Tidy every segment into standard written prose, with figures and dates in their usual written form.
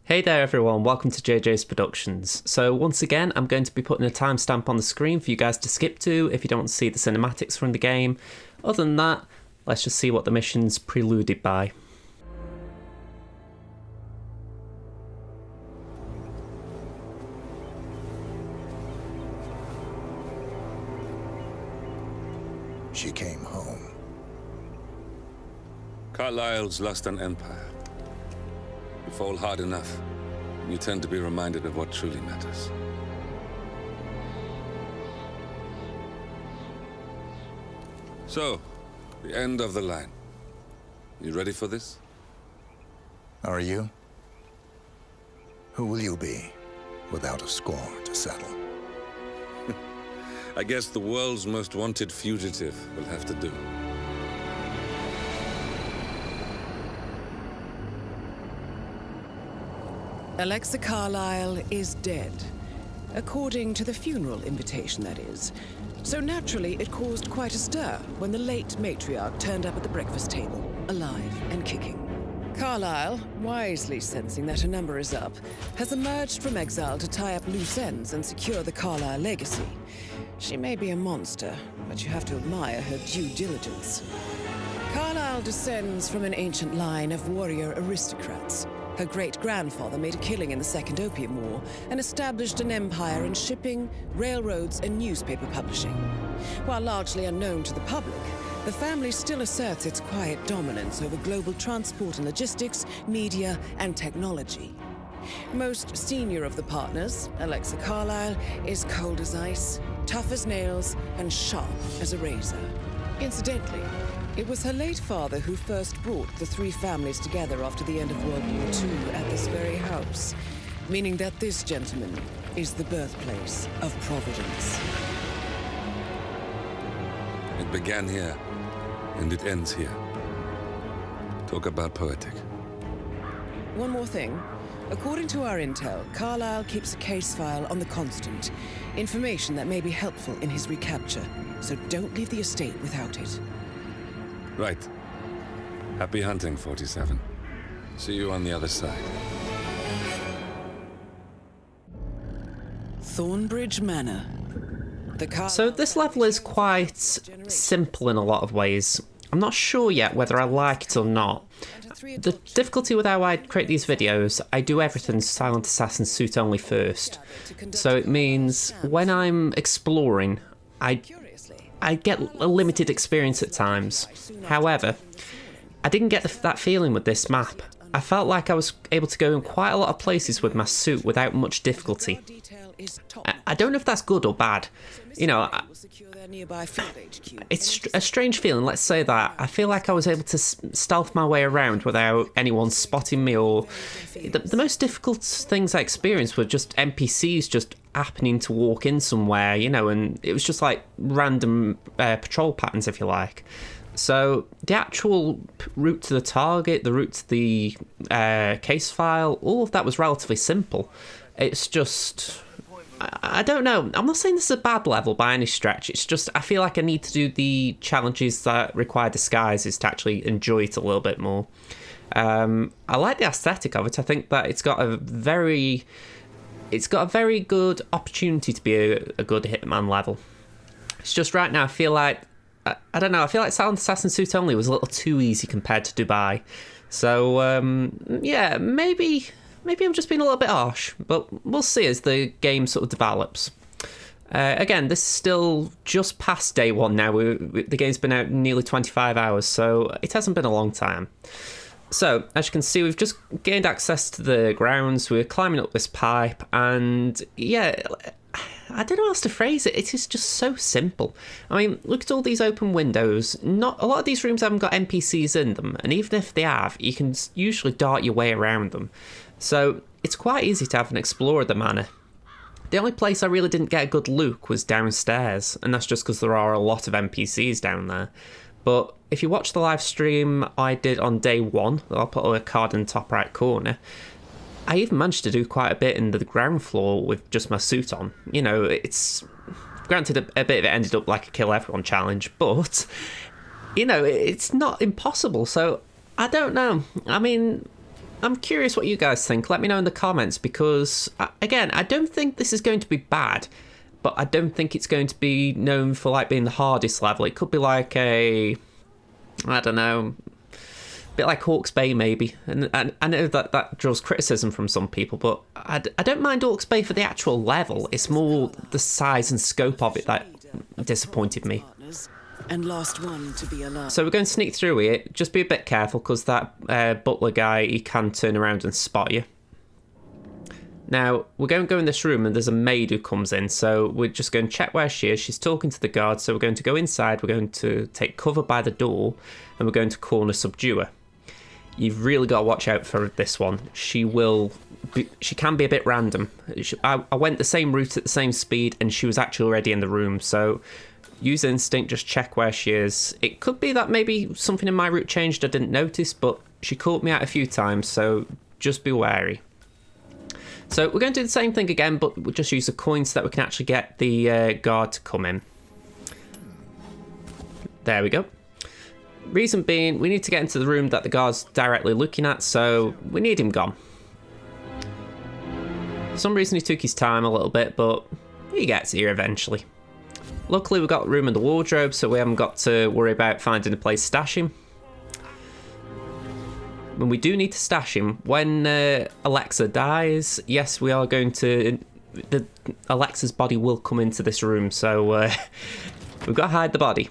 Hey there everyone, welcome to JJ's Productions. So once again, I'm going to be putting a timestamp on the screen for you guys to skip to if you don't want to see the cinematics from the game. Other than that, let's just see what the mission's preluded by. She came home. Carlisle's lost an empire. You fall hard enough, and you tend to be reminded of what truly matters. So, the end of the line. You ready for this? Are you? Who will you be, without a score to settle? I guess the world's most wanted fugitive will have to do. Alexa Carlisle is dead. According to the funeral invitation, that is. So naturally, it caused quite a stir when the late matriarch turned up at the breakfast table, alive and kicking. Carlisle, wisely sensing that her number is up, has emerged from exile to tie up loose ends and secure the Carlisle legacy. She may be a monster, but you have to admire her due diligence. Carlisle descends from an ancient line of warrior aristocrats. Her great-grandfather made a killing in the Second Opium War and established an empire in shipping, railroads, and newspaper publishing. While largely unknown to the public, the family still asserts its quiet dominance over global transport and logistics, media, and technology. Most senior of the partners, Alexa Carlisle, is cold as ice, tough as nails, and sharp as a razor. Incidentally, it was her late father who first brought the three families together after the end of World War II at this very house, meaning that this gentleman is the birthplace of Providence. It began here, and it ends here. Talk about poetic. One more thing. According to our intel, Carlisle keeps a case file on the Constant, information that may be helpful in his recapture, so don't leave the estate without it. Right. Happy hunting, 47. See you on the other side. Thornbridge Manor. So this level is quite simple in a lot of ways. I'm not sure yet whether I like it or not. The difficulty with how I create these videos, I do everything Silent Assassin suit only first. So it means when I'm exploring, I get a limited experience at times. However, I didn't get that feeling with this map. I felt like I was able to go in quite a lot of places with my suit without much difficulty. I don't know if that's good or bad. You know, it's a strange feeling, let's say that. I feel like I was able to stealth my way around without anyone spotting me, or... The most difficult things I experienced were just NPCs just happening to walk in somewhere, you know, and it was just like random patrol patterns, if you like. So the actual route to the target, the route to the case file, all of that was relatively simple. It's just... I don't know. I'm not saying this is a bad level by any stretch. It's just I feel like I need to do the challenges that require disguises to actually enjoy it a little bit more. I like the aesthetic of it. I think that it's got a very good opportunity to be a good Hitman level. It's just right now I feel like I don't know. I feel like Silent Assassin Suit Only was a little too easy compared to Dubai. So yeah, maybe I'm just being a little bit harsh, but we'll see as the game sort of develops. Again, this is still just past day one now. The game's been out nearly 25 hours, so it hasn't been a long time. So, as you can see, we've just gained access to the grounds. We're climbing up this pipe, and yeah, I don't know how else to phrase it. It is just so simple. I mean, look at all these open windows. Not a lot of these rooms haven't got NPCs in them, and even if they have, you can usually dart your way around them. So it's quite easy to have an explore of the manor. The only place I really didn't get a good look was downstairs, and that's just because there are a lot of NPCs down there. But if you watch the live stream I did on day one, I'll put a card in the top right corner, I even managed to do quite a bit in the ground floor with just my suit on. You know, it's... Granted, a bit of it ended up like a kill everyone challenge, but, you know, it's not impossible, so I don't know. I mean... I'm curious what you guys think. Let me know in the comments because, again, I don't think this is going to be bad, but I don't think it's going to be known for like being the hardest level. It could be like a, I don't know, a bit like Hawke's Bay maybe. And I know that draws criticism from some people, but I don't mind Hawke's Bay for the actual level. It's more the size and scope of it that disappointed me. And last one to be alive. So we're going to sneak through here. Just be a bit careful because that butler guy, he can turn around and spot you. Now, we're going to go in this room and there's a maid who comes in. So we're just going to check where she is. She's talking to the guard. So we're going to go inside. We're going to take cover by the door and we're going to corner subdue her. You've really got to watch out for this one. She can be a bit random. I went the same route at the same speed and she was actually already in the room. So use instinct, just check where she is. It could be that maybe something in my route changed I didn't notice, but she caught me out a few times, so just be wary. So we're going to do the same thing again, but we'll just use a coin so that we can actually get the guard to come in. There we go. Reason being, we need to get into the room that the guard's directly looking at, so we need him gone. For some reason he took his time a little bit, but he gets here eventually. Luckily, we've got room in the wardrobe, so we haven't got to worry about finding a place to stash him. When we do need to stash him, when Alexa dies, yes, we are going to... Alexa's body will come into this room, so we've got to hide the body.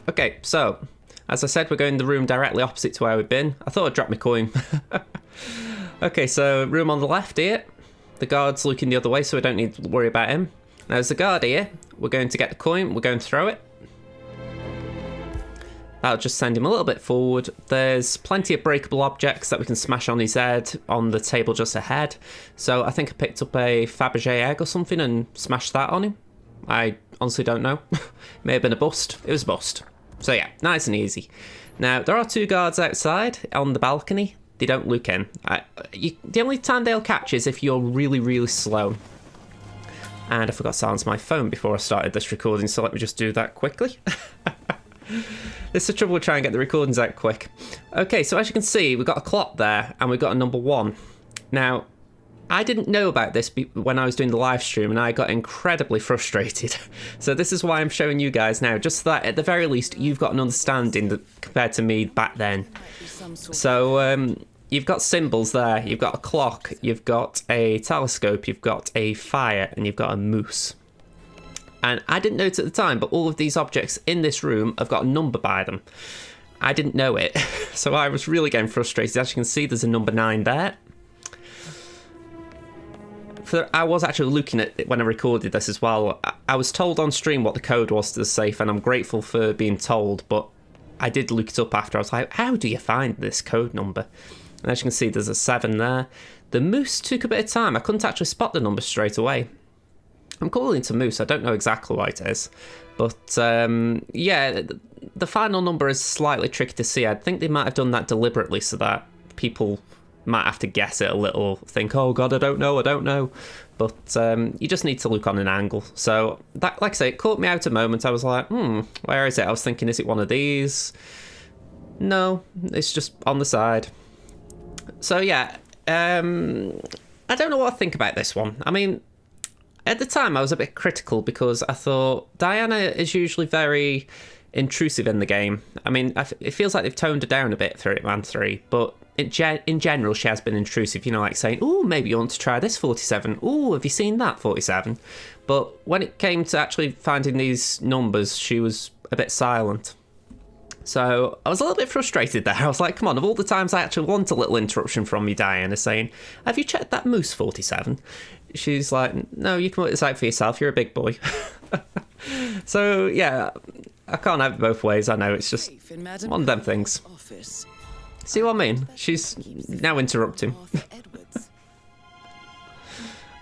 Okay, so, as I said, we're going to the room directly opposite to where we've been. I thought I'd drop my coin. Okay, so room on the left here. The guard's looking the other way, so we don't need to worry about him. Now, there's the guard here. We're going to get the coin. We're going to throw it. That'll just send him a little bit forward. There's plenty of breakable objects that we can smash on his head on the table just ahead. So I think I picked up a Fabergé egg or something and smashed that on him. I honestly don't know. May have been a bust. It was a bust. So yeah, nice and easy. Now, there are two guards outside on the balcony. They don't look in. The only time they'll catch is if you're really, really slow. And I forgot to silence my phone before I started this recording, so let me just do that quickly. This is the trouble with trying to get the recordings out quick. Okay, so as you can see, we've got a clock there, and we've got a number 1. Now, I didn't know about this when I was doing the live stream, and I got incredibly frustrated. So this is why I'm showing you guys now, just so that at the very least, you've got an understanding compared to me back then. So, you've got symbols there, you've got a clock, you've got a telescope, you've got a fire, and you've got a moose. And I didn't notice at the time, but all of these objects in this room have got a number by them. I didn't know it, so I was really getting frustrated. As you can see, there's a number 9 there. I was actually looking at it when I recorded this as well. I was told on stream what the code was to the safe, and I'm grateful for being told, but I did look it up after. I was like, how do you find this code number? And as you can see, there's a 7 there. The moose took a bit of time. I couldn't actually spot the number straight away. I'm calling it a moose. I don't know exactly what it is. But, yeah, the final number is slightly tricky to see. I think they might have done that deliberately so that people might have to guess it a little, think, oh, God, I don't know. But you just need to look on an angle. So, that, like I say, it caught me out a moment. I was like, where is it? I was thinking, is it one of these? No, it's just on the side. So, yeah, I don't know what I think about this one. I mean, at the time, I was a bit critical because I thought Diana is usually very intrusive in the game. I mean, it feels like they've toned her down a bit through Hitman 3, but in general, she has been intrusive. You know, like saying, oh, maybe you want to try this 47. Oh, have you seen that 47? But when it came to actually finding these numbers, she was a bit silent. So I was a little bit frustrated there. I was like, come on, of all the times I actually want a little interruption from you, Diana, saying, have you checked that moose 47? She's like, no, you can work this out for yourself. You're a big boy. So, yeah, I can't have it both ways. I know, it's just one of them things. See what I mean? She's now interrupting.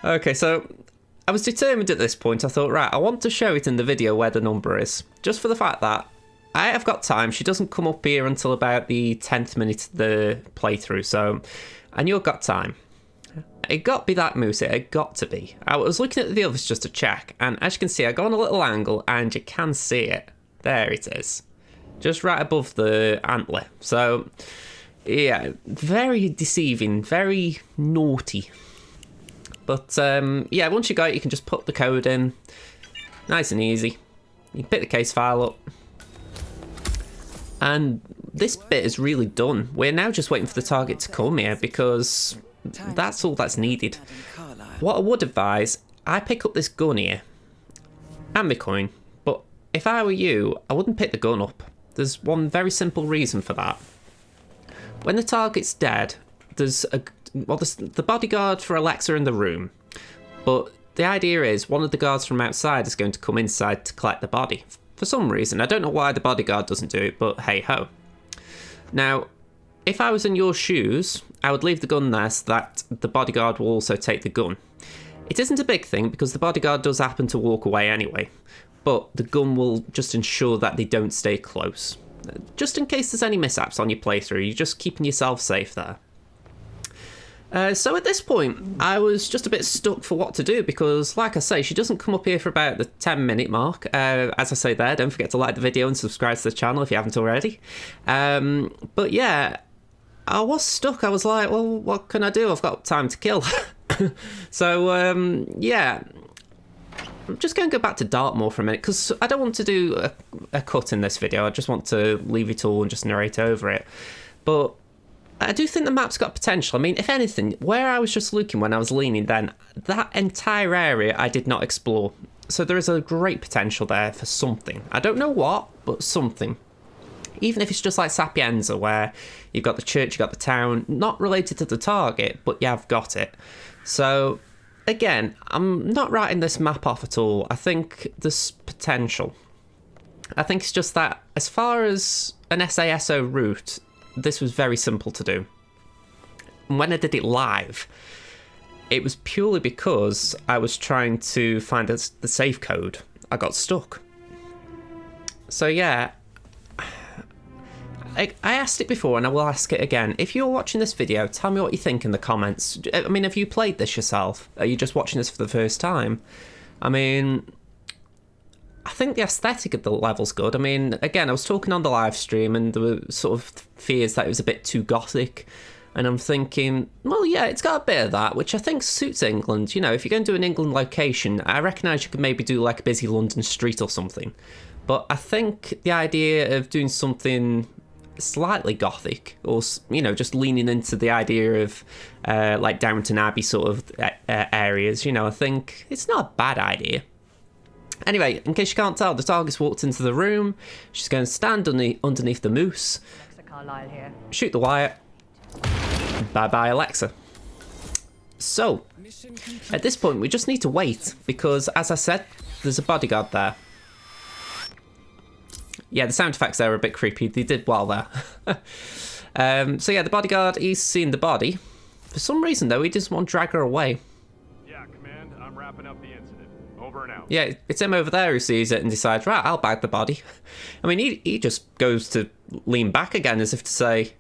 Okay, so I was determined at this point. I thought, right, I want to show it in the video where the number is. Just for the fact that I have got time. She doesn't come up here until about the 10th minute of the playthrough. So, and you've got time. It got to be that moose, it had got to be. I was looking at the others just to check, and as you can see, I go on a little angle, and you can see it. There it is. Just right above the antler. So, Yeah, very deceiving, very naughty. But yeah, once you got it, you can just put the code in. Nice and easy. You can pick the case file up. And this bit is really done. We're now just waiting for the target to come here because that's all that's needed. What I would advise, I pick up this gun here and my coin, but if I were you, I wouldn't pick the gun up. There's one very simple reason for that. When the target's dead, there's the bodyguard for Alexa in the room, but the idea is one of the guards from outside is going to come inside to collect the body. For some reason, I don't know why the bodyguard doesn't do it, but hey ho. Now, if I was in your shoes, I would leave the gun there so that the bodyguard will also take the gun. It isn't a big thing because the bodyguard does happen to walk away anyway, but the gun will just ensure that they don't stay close. Just in case there's any mishaps on your playthrough, you're just keeping yourself safe there. So at this point, I was just a bit stuck for what to do because, like I say, she doesn't come up here for about the 10-minute mark. As I say there, don't forget to like the video and subscribe to the channel if you haven't already. But yeah, I was stuck. I was like, well, what can I do? I've got time to kill. So, yeah. I'm just going to go back to Dartmoor for a minute because I don't want to do a cut in this video. I just want to leave it all and just narrate over it. But I do think the map's got potential. I mean, if anything, where I was just looking when I was leaning then, that entire area I did not explore. So there is a great potential there for something. I don't know what, but something. Even if it's just like Sapienza, where you've got the church, you've got the town, not related to the target, but you have got it. So, again, I'm not writing this map off at all. I think there's potential. I think it's just that, as far as an SASO route, this was very simple to do. And when I did it live, it was purely because I was trying to find the safe code. I got stuck. So yeah, I asked it before and I will ask it again. If you're watching this video, tell me what you think in the comments. I mean, have you played this yourself? Are you just watching this for the first time? I mean, I think the aesthetic of the level's good. I mean, again, I was talking on the live stream and there were sort of fears that it was a bit too gothic. And I'm thinking, well, yeah, it's got a bit of that, which I think suits England. You know, if you're going to do an England location, I recognise you could maybe do like a busy London street or something. But I think the idea of doing something slightly gothic, or, you know, just leaning into the idea of like Downton Abbey sort of areas, you know, I think it's not a bad idea. Anyway, in case you can't tell, the target's walked into the room. She's going to stand underneath the moose. Alexa Carlisle here. Shoot the wire. Bye-bye, Alexa. So, at this point, we just need to wait, because, as I said, there's a bodyguard there. Yeah, the sound effects there are a bit creepy. They did well there. So yeah, the bodyguard, he's seen the body. For some reason, though, he doesn't want to drag her away. Yeah, Command, I'm wrapping up the incident. Over and out. Yeah, it's him over there who sees it and decides, right, I'll bag the body. I mean, he just goes to lean back again as if to say,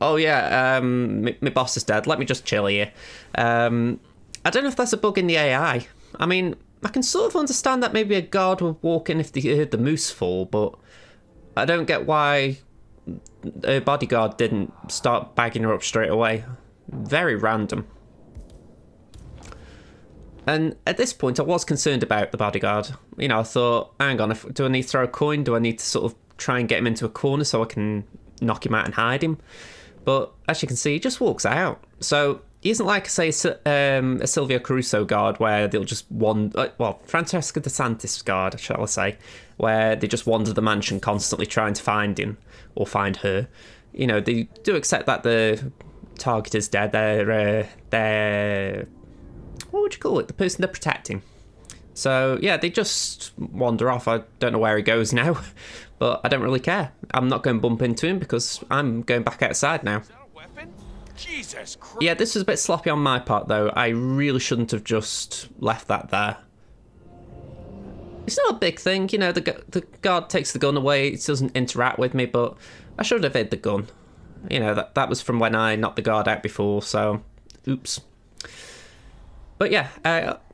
oh yeah, my boss is dead, let me just chill here. I don't know if that's a bug in the AI. I mean, I can sort of understand that maybe a guard would walk in if they heard the moose fall, but I don't get why a bodyguard didn't start bagging her up straight away. Very random. And at this point, I was concerned about the bodyguard. You know, I thought, hang on, do I need to throw a coin? Do I need to sort of try and get him into a corner so I can knock him out and hide him? But as you can see, he just walks out. So he isn't like, say, a Silvio Caruso guard where they'll just wander... Well, Francesca DeSantis guard, shall I say, where they just wander the mansion constantly trying to find him or find her. You know, they do accept that the target is dead. They're what would you call it? The person they're protecting. So, yeah, they just wander off. I don't know where he goes now, but I don't really care. I'm not going to bump into him because I'm going back outside now. Is that a weapon? Jesus Christ. Yeah, this was a bit sloppy on my part, though. I really shouldn't have just left that there. It's not a big thing, you know, the guard takes the gun away, it doesn't interact with me, but I should have hid the gun. You know, that was from when I knocked the guard out before, so oops. But yeah,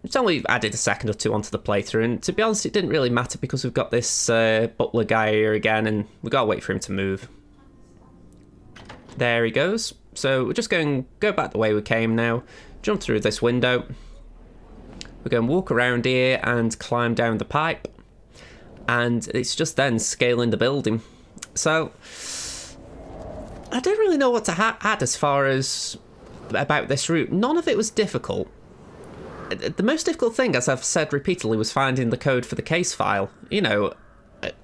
it's only added a second or two onto the playthrough, and to be honest, it didn't really matter because we've got this butler guy here again, and we've got to wait for him to move. There he goes. So we're just going to go back the way we came now. Jump through this window. We're going to walk around here and climb down the pipe. And it's just then scaling the building. So I don't really know what to add as far as about this route. None of it was difficult. The most difficult thing, as I've said repeatedly, was finding the code for the case file. You know,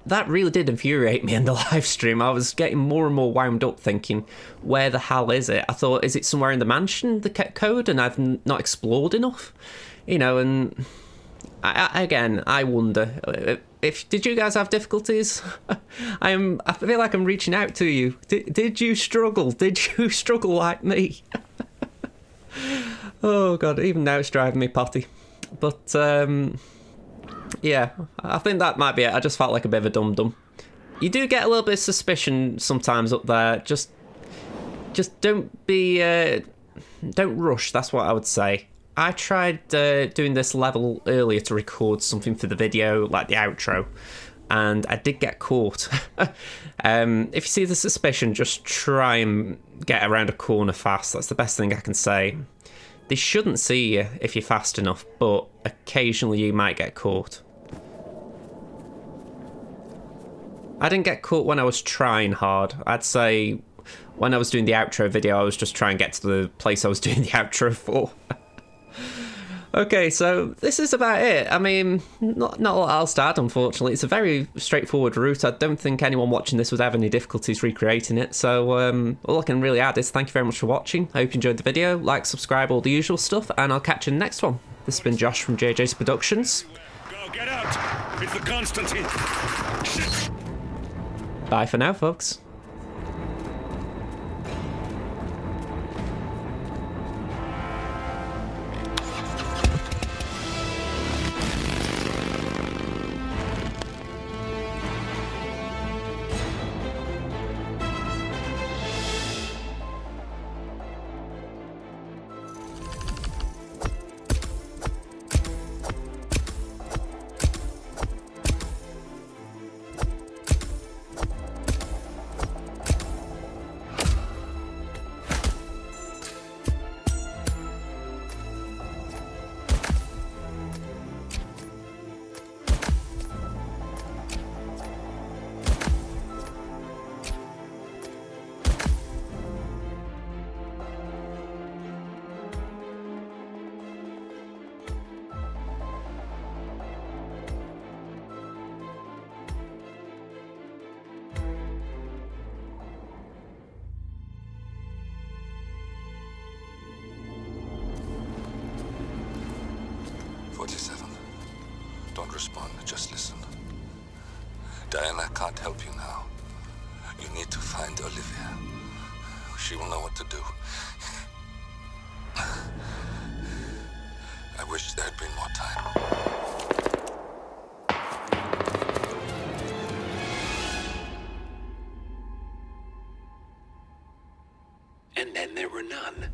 that really did infuriate me in the live stream. I was getting more and more wound up thinking, where the hell is it? I thought, is it somewhere in the mansion, the code, and I've not explored enough? You know, and I wonder, did you guys have difficulties? I feel like I'm reaching out to you. Did you struggle? Did you struggle like me? Oh god, even now it's driving me potty. But yeah, I think that might be it. I just felt like a bit of a dum-dum. You do get a little bit of suspicion sometimes up there. Just don't rush, that's what I would say. I tried doing this level earlier to record something for the video, like the outro, and I did get caught. If you see the suspicion, just try and get around a corner fast. That's the best thing I can say. They shouldn't see you if you're fast enough, but occasionally you might get caught. I didn't get caught when I was trying hard. I'd say when I was doing the outro video, I was just trying to get to the place I was doing the outro for. Okay, so this is about it. I mean, not a lot else to add, unfortunately. It's a very straightforward route. I don't think anyone watching this would have any difficulties recreating it. So all I can really add is thank you very much for watching. I hope you enjoyed the video. Like, subscribe, all the usual stuff, and I'll catch you in the next one. This has been Josh from JJ's Productions. Go, get out! It's the Constantine! Shit! Bye for now, folks. Don't respond, just listen. Diana can't help you now. You need to find Olivia. She will know what to do. I wish there had been more time. And then there were none.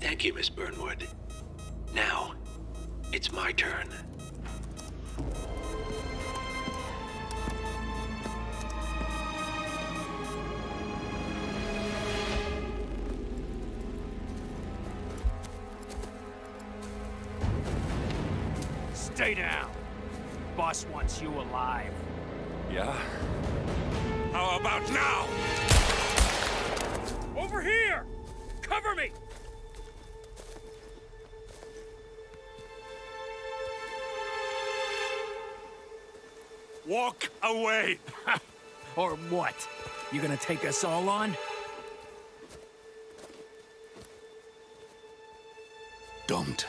Thank you, Miss Burnwood. Now, it's my turn. Stay down. Boss wants you alive. Yeah? How about now? Over here! Cover me! Walk away! Or what? You gonna take us all on? Don't.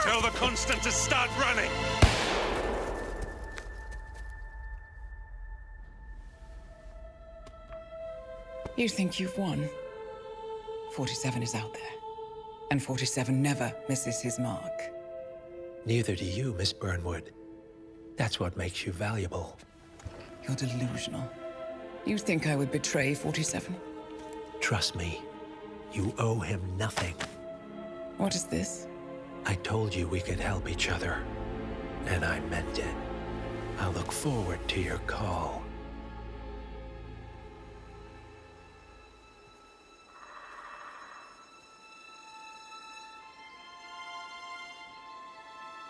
Tell the Constant to start running! You think you've won? 47 is out there. And 47 never misses his mark. Neither do you, Miss Burnwood. That's what makes you valuable. You're delusional. You think I would betray 47? Trust me, you owe him nothing. What is this? I told you we could help each other, and I meant it. I look forward to your call.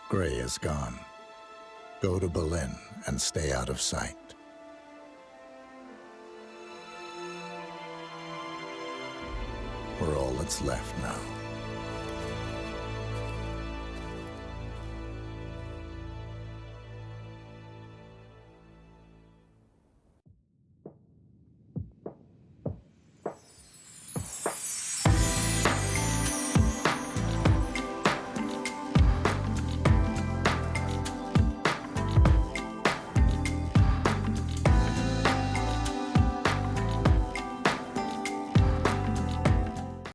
Gray is gone. Go to Berlin and stay out of sight. We're all that's left now.